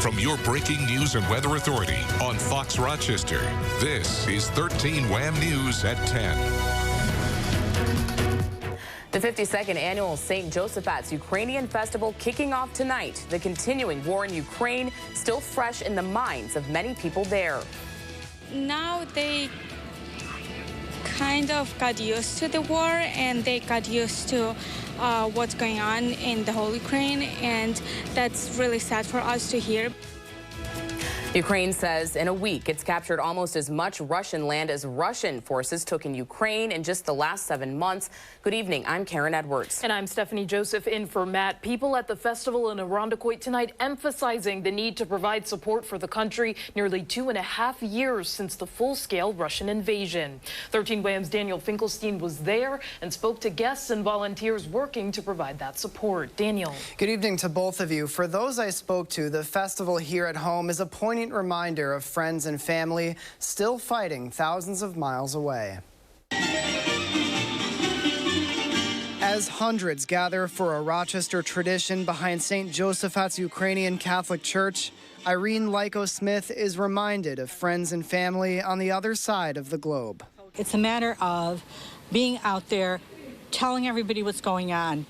From your breaking news and weather authority on Fox Rochester, this is 13 WHAM News at 10. The 52nd annual St. Josaphat's Ukrainian Festival kicking off tonight. The continuing war in Ukraine still fresh in the minds of many people there. Now they kind of got used to the war, and they got used to what's going on in the whole Ukraine, and that's really sad for us to hear. Ukraine says in a week it's captured almost as much Russian land as Russian forces took in Ukraine in just the last 7 months. Good evening, I'm Karen Edwards. And I'm Stephanie Joseph in for Matt. People at the festival in Irondequoit tonight emphasizing the need to provide support for the country nearly 2.5 years since the full-scale Russian invasion. 13 WHAM's Daniel Finkelstein was there and spoke to guests and volunteers working to provide that support. Daniel. Good evening to both of you. For those I spoke to, the festival here at home is a poignant reminder of friends and family still fighting thousands of miles away. As hundreds gather for a Rochester tradition behind St. Josaphat's Ukrainian Catholic Church, Irene Liko Smith is reminded of friends and family on the other side of the globe. It's a matter of being out there, telling everybody what's going on,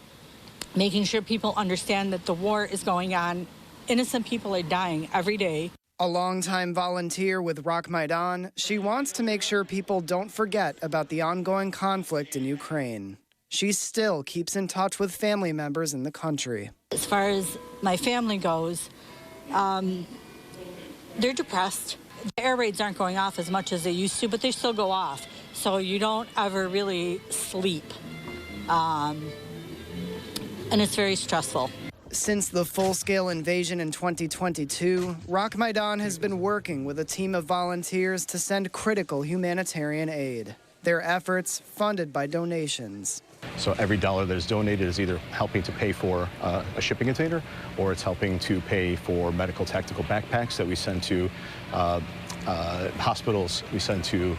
making sure people understand that the war is going on. Innocent people are dying every day. A longtime volunteer with RocMaidan, she wants to make sure people don't forget about the ongoing conflict in Ukraine. She still keeps in touch with family members in the country. As far as my family goes, they're depressed. The air raids aren't going off as much as they used to, but they still go off. So you don't ever really sleep. And it's very stressful. Since the full-scale invasion in 2022, RocMaidan has been working with a team of volunteers to send critical humanitarian aid. Their efforts funded by donations. So every dollar that is donated is either helping to pay for a shipping container, or it's helping to pay for medical tactical backpacks that we send to hospitals, we send to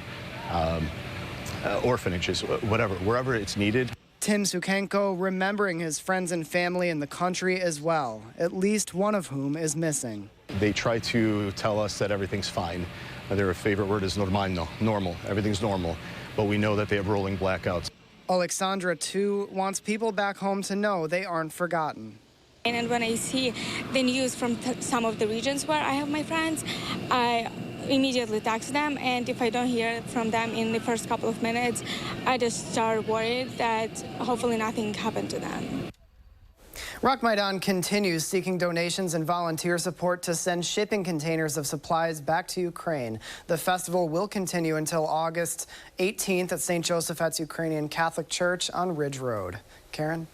orphanages, whatever, wherever it's needed. Tim Sukenko remembering his friends and family in the country as well, at least one of whom is missing. They try to tell us that everything's fine. Their favorite word is normalno, normal. Everything's normal. But we know that they have rolling blackouts. Alexandra, too, wants people back home to know they aren't forgotten. And when I see the news from some of the regions where I have my friends, I immediately text them, and if I don't hear from them in the first couple of minutes, I just start worried that hopefully nothing happened to them. RocMaidan continues seeking donations and volunteer support to send shipping containers of supplies back to Ukraine. The festival will continue until August 18th at St. Josaphat's Ukrainian Catholic Church on Ridge Road. Karen?